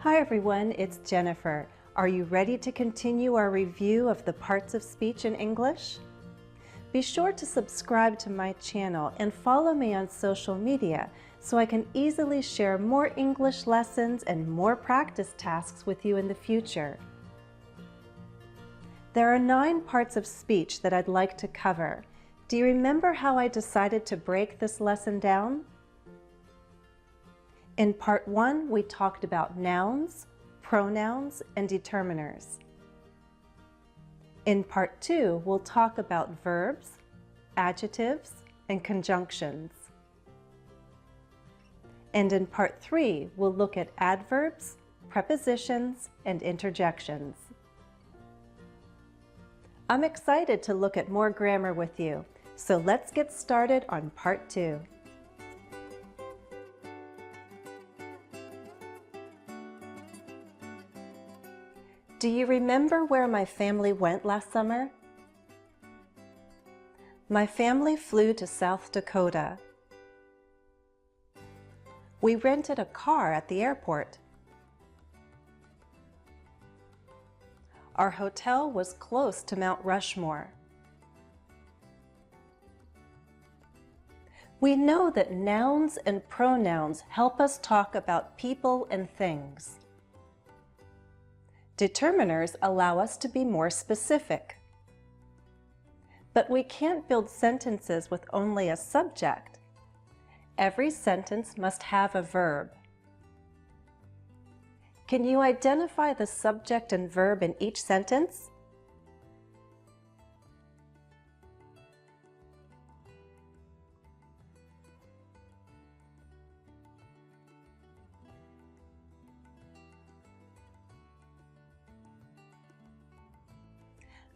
Hi everyone, it's Jennifer. Are you ready to continue our review of the parts of speech in English? Be sure to subscribe to my channel and follow me on social media so I can easily share more English lessons and more practice tasks with you in the future. There are 9 parts of speech that I'd like to cover. Do you remember how I decided to break this lesson down? In part 1, we talked about nouns, pronouns, and determiners. In part 2, we'll talk about verbs, adjectives, and conjunctions. And in part 3, we'll look at adverbs, prepositions, and interjections. I'm excited to look at more grammar with you, so let's get started on part 2. Do you remember where my family went last summer? My family flew to South Dakota. We rented a car at the airport. Our hotel was close to Mount Rushmore. We know that nouns and pronouns help us talk about people and things. Determiners allow us to be more specific. But we can't build sentences with only a subject. Every sentence must have a verb. Can you identify the subject and verb in each sentence?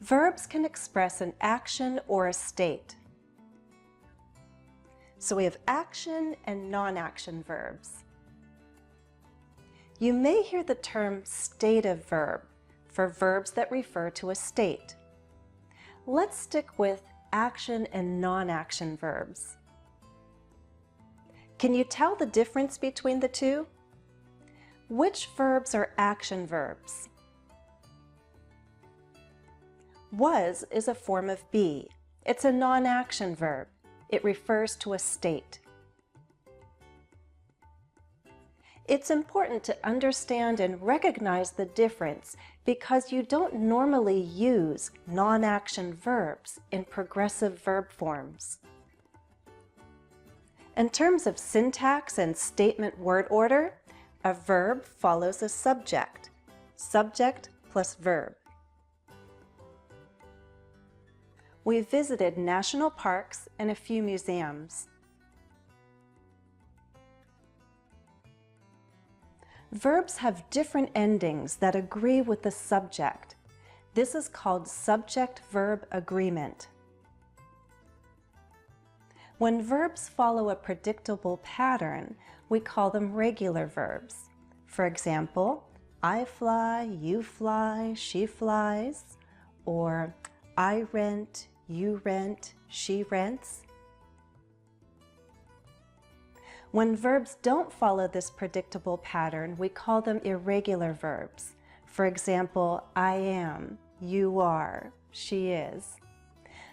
Verbs can express an action or a state. So we have action and non-action verbs. You may hear the term stative verb for verbs that refer to a state. Let's stick with action and non-action verbs. Can you tell the difference between the two? Which verbs are action verbs? Was is a form of be. It's a non-action verb. It refers to a state. It's important to understand and recognize the difference because you don't normally use non-action verbs in progressive verb forms. In terms of syntax and statement word order, a verb follows a subject. Subject plus verb. We visited national parks and a few museums. Verbs have different endings that agree with the subject. This is called subject-verb agreement. When verbs follow a predictable pattern, we call them regular verbs. For example, I fly, you fly, she flies, or I rent, you rent, she rents. When verbs don't follow this predictable pattern, we call them irregular verbs. For example, I am, you are, she is.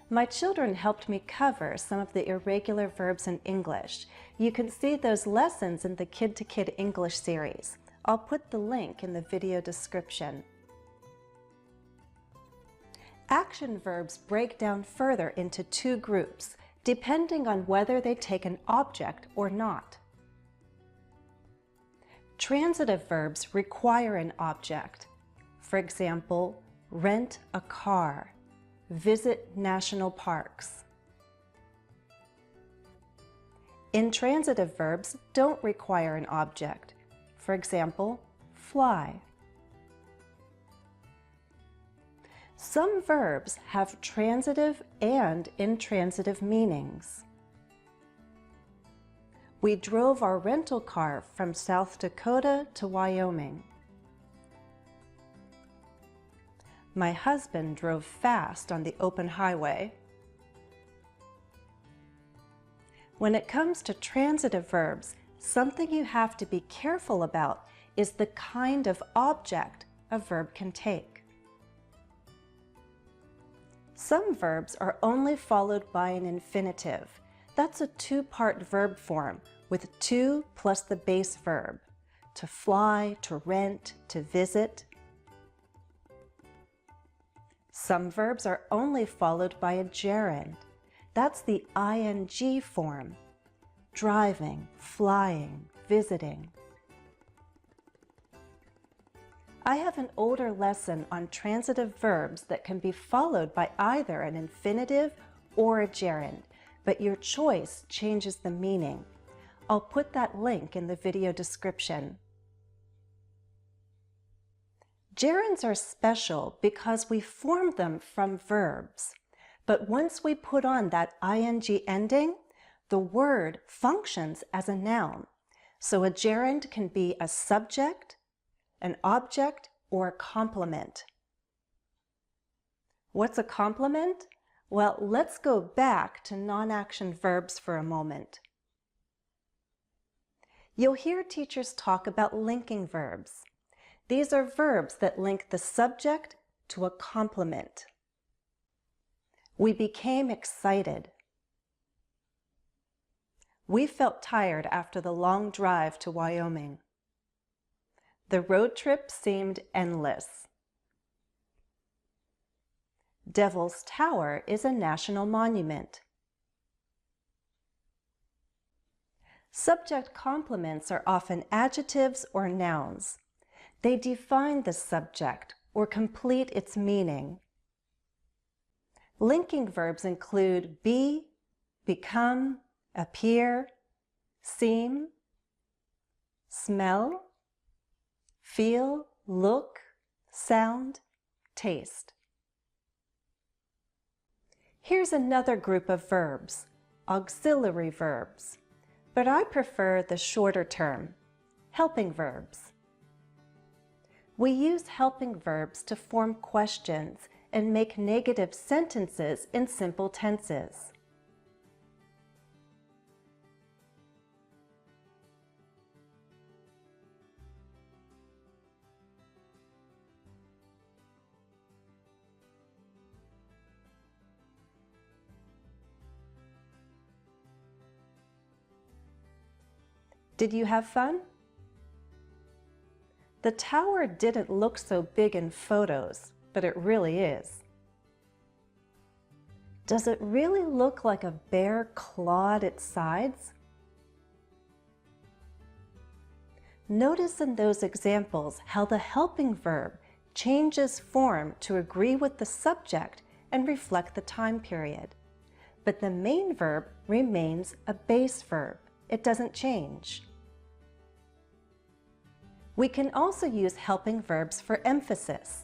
My children helped me cover some of the irregular verbs in English. You can see those lessons in the Kid to Kid English series. I'll put the link in the video description. Action verbs break down further into 2 groups, depending on whether they take an object or not. Transitive verbs require an object. For example, rent a car, visit national parks. Intransitive verbs don't require an object. For example, fly. Some verbs have transitive and intransitive meanings. We drove our rental car from South Dakota to Wyoming. My husband drove fast on the open highway. When it comes to transitive verbs, something you have to be careful about is the kind of object a verb can take. Some verbs are only followed by an infinitive. That's a two-part verb form with to plus the base verb. To fly, to rent, to visit. Some verbs are only followed by a gerund. That's the ing form. Driving, flying, visiting. I have an older lesson on transitive verbs that can be followed by either an infinitive or a gerund, but your choice changes the meaning. I'll put that link in the video description. Gerunds are special because we form them from verbs, but once we put on that ing ending, the word functions as a noun. So a gerund can be a subject, an object, or a complement. What's a complement? Well, let's go back to non-action verbs for a moment. You'll hear teachers talk about linking verbs. These are verbs that link the subject to a complement. We became excited. We felt tired after the long drive to Wyoming. The road trip seemed endless. Devil's Tower is a national monument. Subject complements are often adjectives or nouns. They define the subject or complete its meaning. Linking verbs include be, become, appear, seem, smell, feel, look, sound, taste. Here's another group of verbs, auxiliary verbs, but I prefer the shorter term, helping verbs. We use helping verbs to form questions and make negative sentences in simple tenses. Did you have fun? The tower didn't look so big in photos, but it really is. Does it really look like a bear clawed its sides? Notice in those examples how the helping verb changes form to agree with the subject and reflect the time period. But the main verb remains a base verb. It doesn't change. We can also use helping verbs for emphasis.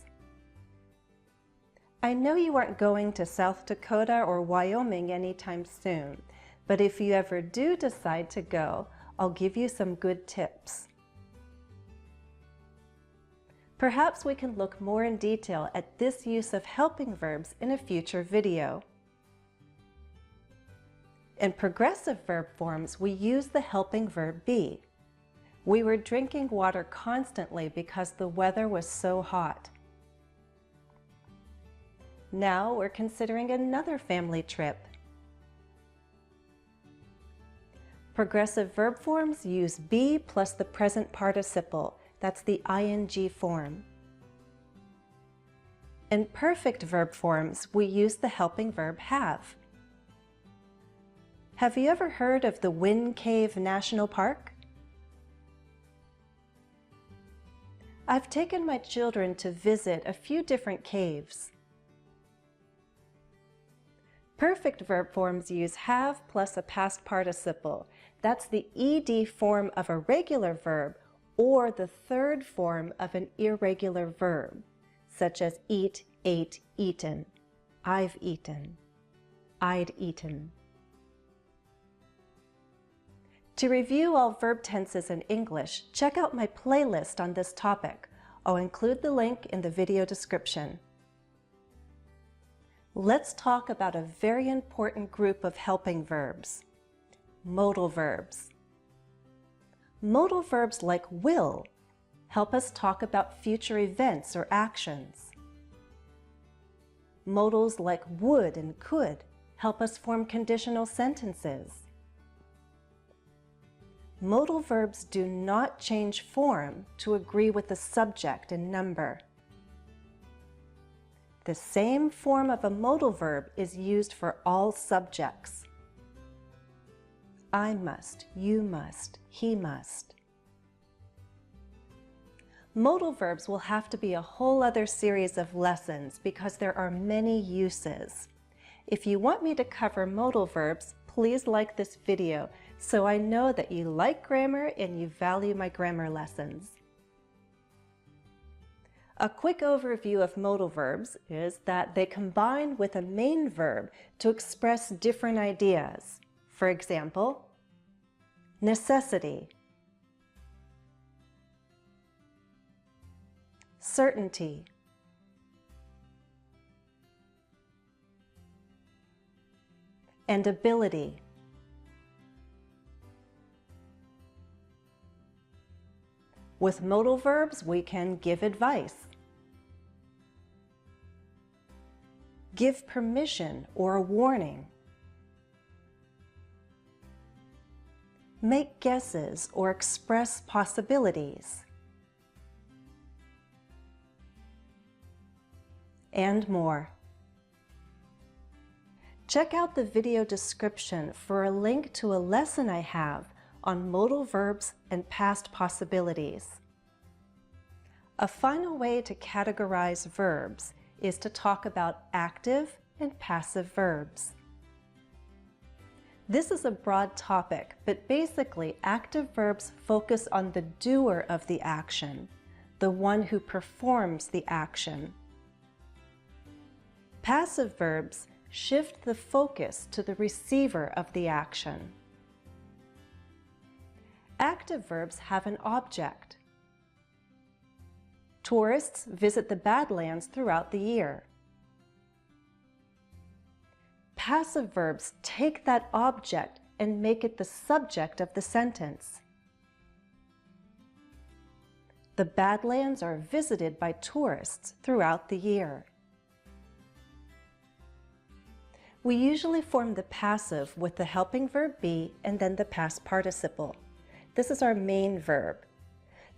I know you aren't going to South Dakota or Wyoming anytime soon, but if you ever do decide to go, I'll give you some good tips. Perhaps we can look more in detail at this use of helping verbs in a future video. In progressive verb forms, we use the helping verb be. We were drinking water constantly because the weather was so hot. Now we're considering another family trip. Progressive verb forms use be plus the present participle. That's the ing form. In perfect verb forms, we use the helping verb have. Have you ever heard of the Wind Cave National Park? I've taken my children to visit a few different caves. Perfect verb forms use have plus a past participle. That's the ed form of a regular verb or the third form of an irregular verb, such as eat, ate, eaten, I've eaten, I'd eaten. To review all verb tenses in English, check out my playlist on this topic. I'll include the link in the video description. Let's talk about a very important group of helping verbs, modal verbs. Modal verbs like will help us talk about future events or actions. Modals like would and could help us form conditional sentences. Modal verbs do not change form to agree with the subject and number. The same form of a modal verb is used for all subjects. I must, you must, he must. Modal verbs will have to be a whole other series of lessons because there are many uses. If you want me to cover modal verbs, please like this video so I know that you like grammar and you value my grammar lessons. A quick overview of modal verbs is that they combine with a main verb to express different ideas. For example, necessity, certainty, and ability. With modal verbs, we can give advice, give permission or a warning, make guesses or express possibilities, and more. Check out the video description for a link to a lesson I have on modal verbs and past possibilities. A final way to categorize verbs is to talk about active and passive verbs. This is a broad topic, but basically active verbs focus on the doer of the action, the one who performs the action. Passive verbs shift the focus to the receiver of the action. Active verbs have an object. Tourists visit the Badlands throughout the year. Passive verbs take that object and make it the subject of the sentence. The Badlands are visited by tourists throughout the year. We usually form the passive with the helping verb be and then the past participle. This is our main verb.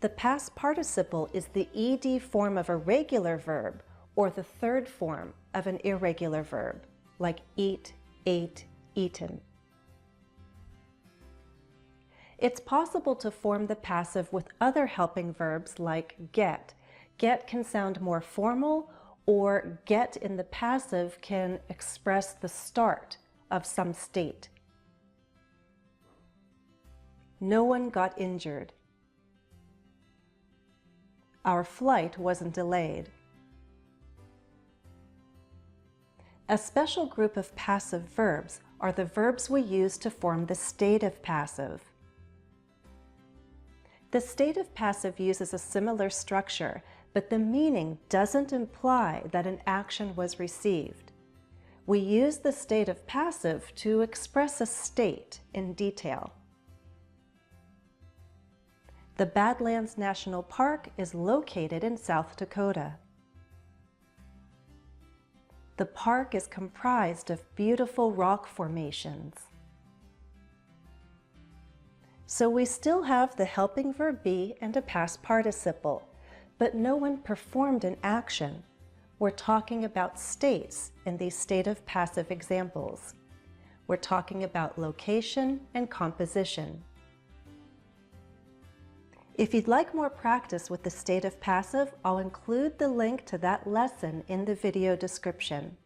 The past participle is the ed form of a regular verb or the third form of an irregular verb, like eat, ate, eaten. It's possible to form the passive with other helping verbs like get. Get can sound more formal, or get in the passive can express the start of some state. No one got injured. Our flight wasn't delayed. A special group of passive verbs are the verbs we use to form the stative passive. The stative passive uses a similar structure, but the meaning doesn't imply that an action was received. We use the stative passive to express a state in detail. The Badlands National Park is located in South Dakota. The park is comprised of beautiful rock formations. So we still have the helping verb be and a past participle, but no one performed an action. We're talking about states in these stative passive examples. We're talking about location and composition. If you'd like more practice with the stative passive, I'll include the link to that lesson in the video description.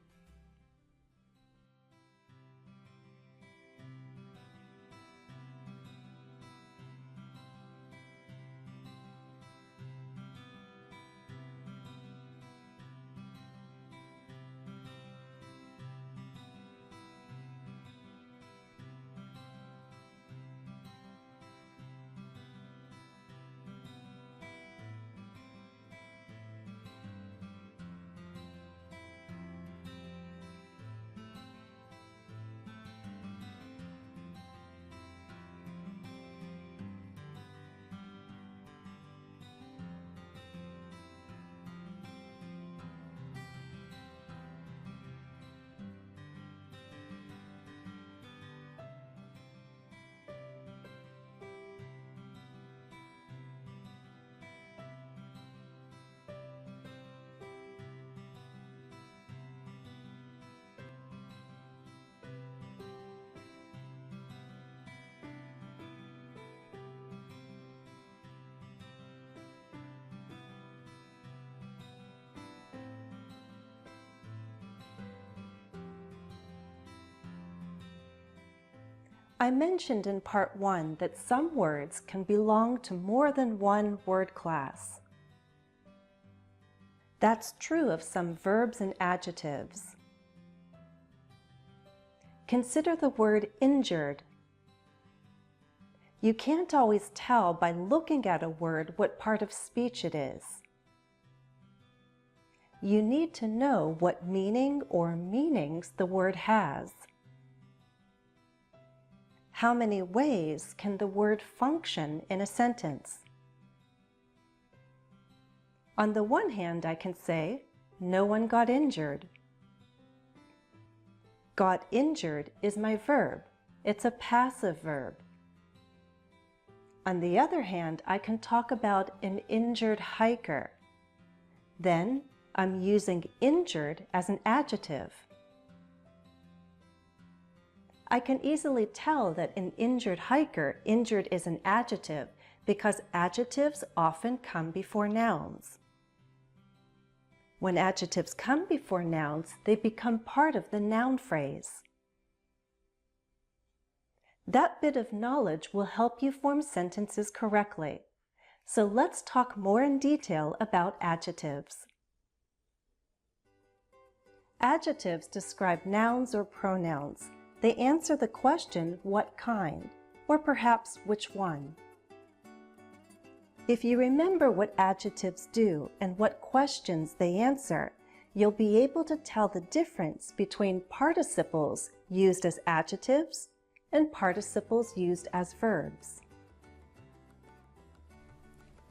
I mentioned in Part 1 that some words can belong to more than one word class. That's true of some verbs and adjectives. Consider the word injured. You can't always tell by looking at a word what part of speech it is. You need to know what meaning or meanings the word has. How many ways can the word function in a sentence? On the one hand, I can say, no one got injured. Got injured is my verb. It's a passive verb. On the other hand, I can talk about an injured hiker. Then, I'm using injured as an adjective. I can easily tell that an injured hiker, injured is an adjective because adjectives often come before nouns. When adjectives come before nouns, they become part of the noun phrase. That bit of knowledge will help you form sentences correctly. So let's talk more in detail about adjectives. Adjectives describe nouns or pronouns. They answer the question, what kind, or perhaps which one. If you remember what adjectives do and what questions they answer, you'll be able to tell the difference between participles used as adjectives and participles used as verbs.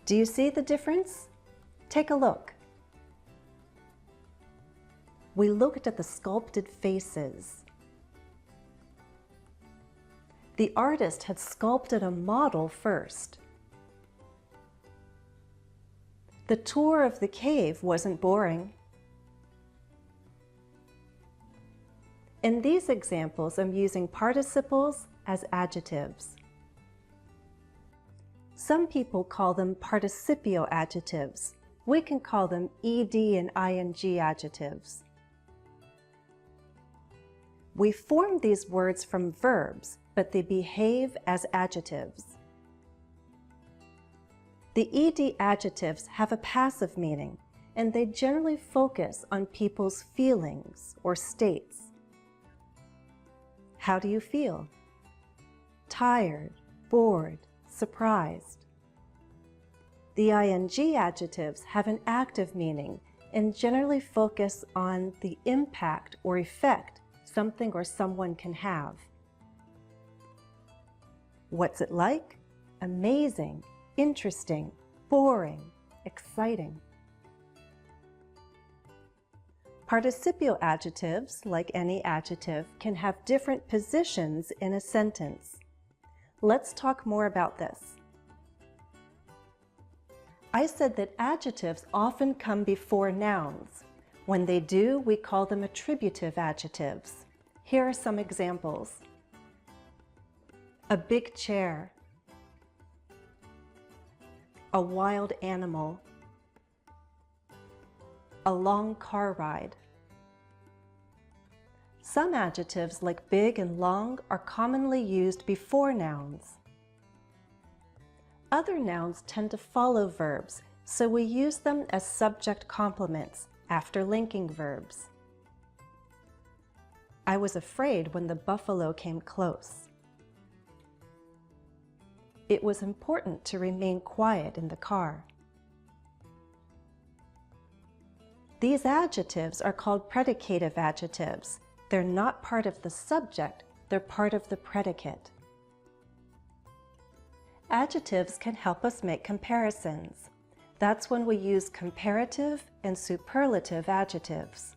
Do you see the difference? Take a look. We looked at the sculpted faces. The artist had sculpted a model first. The tour of the cave wasn't boring. In these examples, I'm using participles as adjectives. Some people call them participial adjectives. We can call them ed and ing adjectives. We form these words from verbs, but they behave as adjectives. The ed adjectives have a passive meaning, and they generally focus on people's feelings or states. How do you feel? Tired, bored, surprised. The ing adjectives have an active meaning and generally focus on the impact or effect something or someone can have. What's it like? Amazing, interesting, boring, exciting. Participial adjectives, like any adjective, can have different positions in a sentence. Let's talk more about this. I said that adjectives often come before nouns. When they do, we call them attributive adjectives. Here are some examples. A big chair. A wild animal. A long car ride. Some adjectives like big and long are commonly used before nouns. Other nouns tend to follow verbs, so we use them as subject complements after linking verbs. I was afraid when the buffalo came close. It was important to remain quiet in the car. These adjectives are called predicative adjectives. They're not part of the subject, they're part of the predicate. Adjectives can help us make comparisons. That's when we use comparative and superlative adjectives.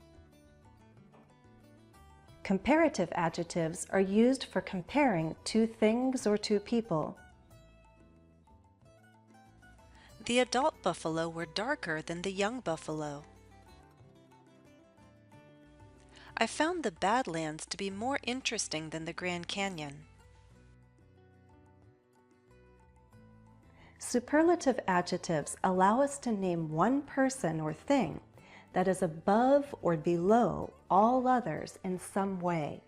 Comparative adjectives are used for comparing two things or two people. The adult buffalo were darker than the young buffalo. I found the Badlands to be more interesting than the Grand Canyon. Superlative adjectives allow us to name one person or thing that is above or below all others in some way.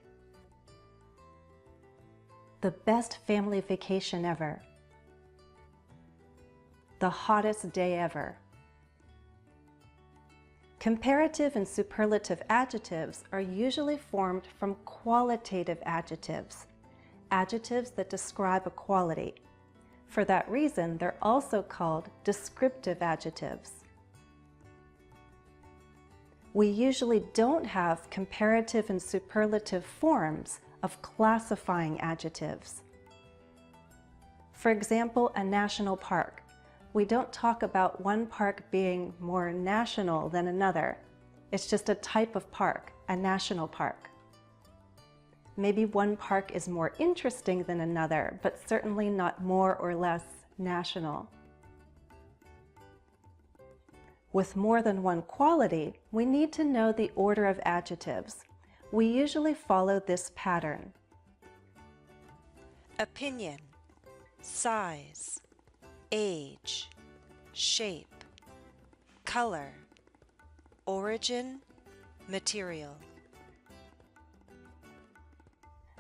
the best family vacation ever, the hottest day ever. Comparative and superlative adjectives are usually formed from qualitative adjectives, adjectives that describe a quality. For that reason, they're also called descriptive adjectives. We usually don't have comparative and superlative forms of classifying adjectives. For example, a national park. We don't talk about one park being more national than another. It's just a type of park, a national park. Maybe one park is more interesting than another, but certainly not more or less national. With more than one quality, we need to know the order of adjectives. We usually follow this pattern: opinion, size, age, shape, color, origin, material.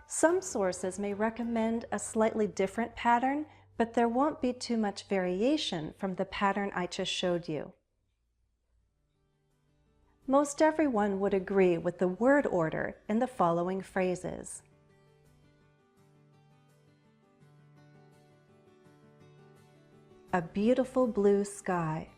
Some sources may recommend a slightly different pattern, but there won't be too much variation from the pattern I just showed you. Most everyone would agree with the word order in the following phrases. A beautiful blue sky.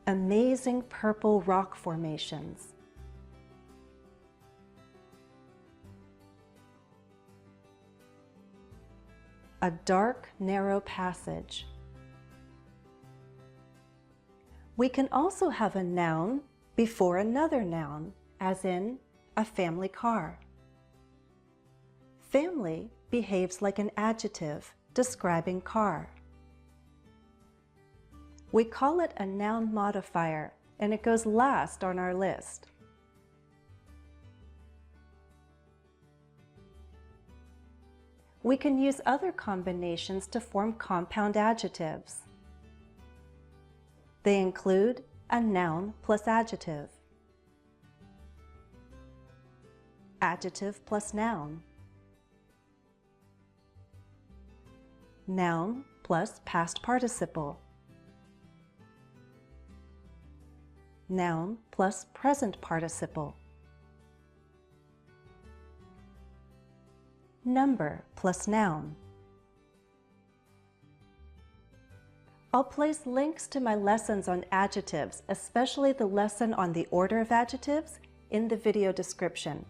Amazing purple rock formations. A dark, narrow passage. We can also have a noun before another noun, as in a family car. Family behaves like an adjective describing car. We call it a noun modifier, and it goes last on our list. We can use other combinations to form compound adjectives. They include a noun plus adjective, adjective plus noun, noun plus past participle, noun plus present participle, number plus noun. I'll place links to my lessons on adjectives, especially the lesson on the order of adjectives, in the video description.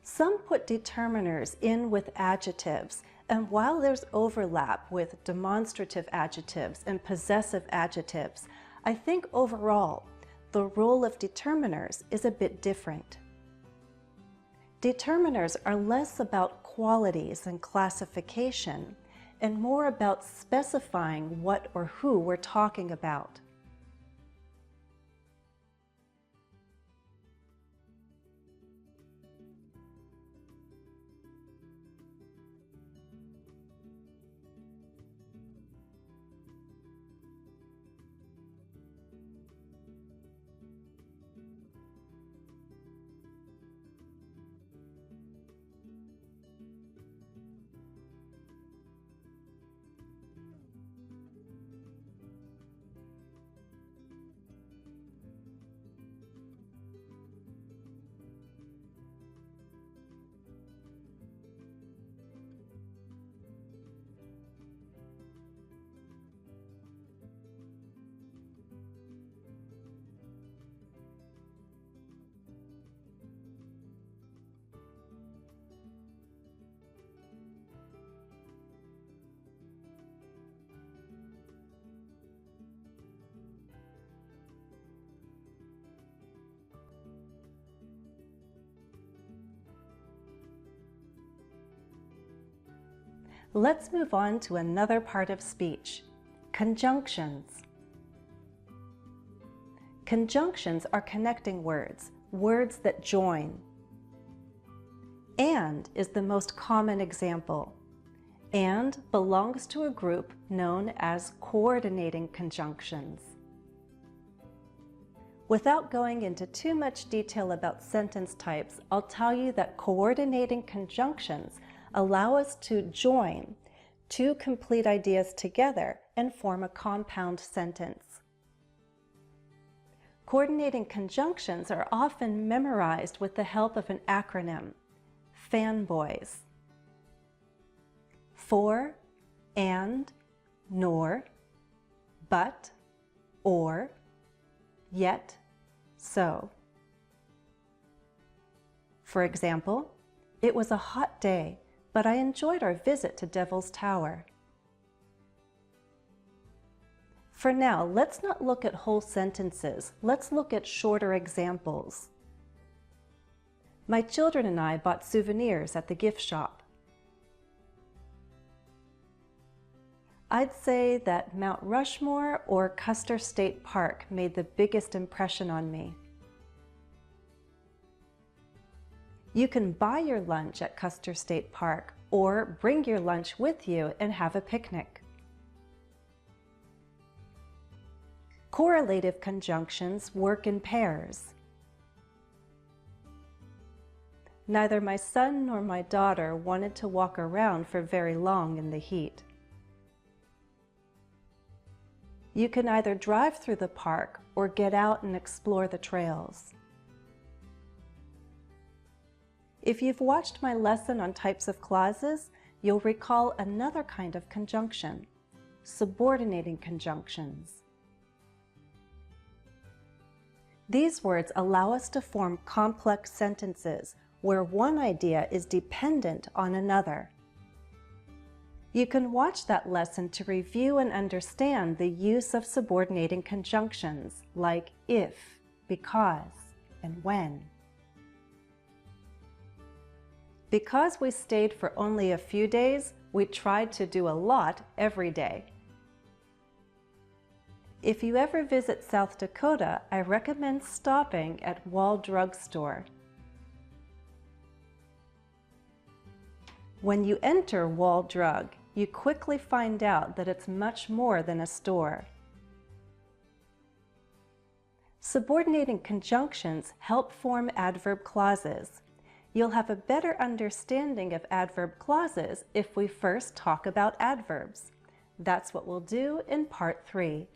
Some put determiners in with adjectives, and while there's overlap with demonstrative adjectives and possessive adjectives, I think overall the role of determiners is a bit different. Determiners are less about qualities and classification and more about specifying what or who we're talking about. Let's move on to another part of speech, conjunctions. Conjunctions are connecting words, words that join. And is the most common example. And belongs to a group known as coordinating conjunctions. Without going into too much detail about sentence types, I'll tell you that coordinating conjunctions allow us to join two complete ideas together and form a compound sentence. Coordinating conjunctions are often memorized with the help of an acronym: fanboys. For, and, nor, but, or, yet, so. For example, it was a hot day, but I enjoyed our visit to Devil's Tower. For now, let's not look at whole sentences. Let's look at shorter examples. My children and I bought souvenirs at the gift shop. I'd say that Mount Rushmore or Custer State Park made the biggest impression on me. You can buy your lunch at Custer State Park or bring your lunch with you and have a picnic. Correlative conjunctions work in pairs. Neither my son nor my daughter wanted to walk around for very long in the heat. You can either drive through the park or get out and explore the trails. If you've watched my lesson on types of clauses, you'll recall another kind of conjunction: subordinating conjunctions. These words allow us to form complex sentences where one idea is dependent on another. You can watch that lesson to review and understand the use of subordinating conjunctions like if, because, and when. Because we stayed for only a few days, we tried to do a lot every day. If you ever visit South Dakota, I recommend stopping at Wall Drug Store. When you enter Wall Drug, you quickly find out that it's much more than a store. Subordinating conjunctions help form adverb clauses. You'll have a better understanding of adverb clauses if we first talk about adverbs. That's what we'll do in Part 3.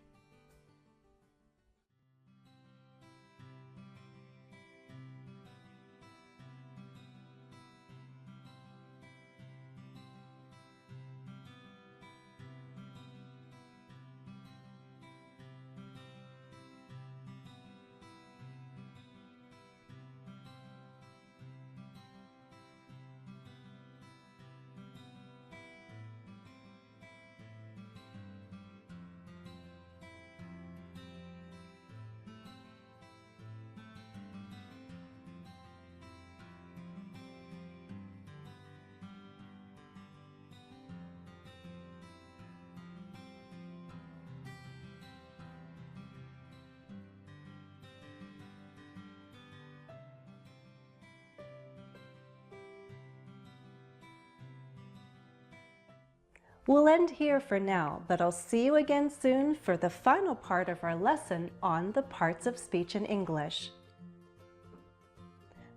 We'll end here for now, but I'll see you again soon for the final part of our lesson on the parts of speech in English.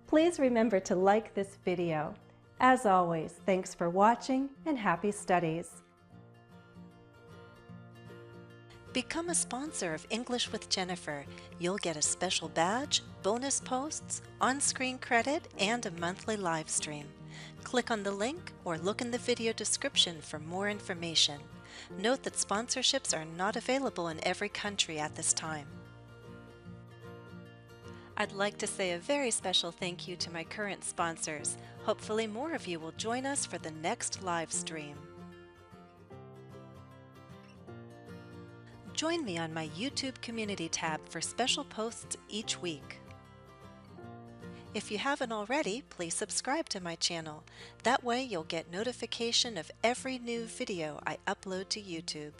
Please remember to like this video. As always, thanks for watching and happy studies. Become a sponsor of English with Jennifer. You'll get a special badge, bonus posts, on-screen credit, and a monthly live stream. Click on the link or look in the video description for more information. Note that sponsorships are not available in every country at this time. I'd like to say a very special thank you to my current sponsors. Hopefully more of you will join us for the next live stream. Join me on my YouTube community tab for special posts each week. If you haven't already, please subscribe to my channel. That way you'll get notification of every new video I upload to YouTube.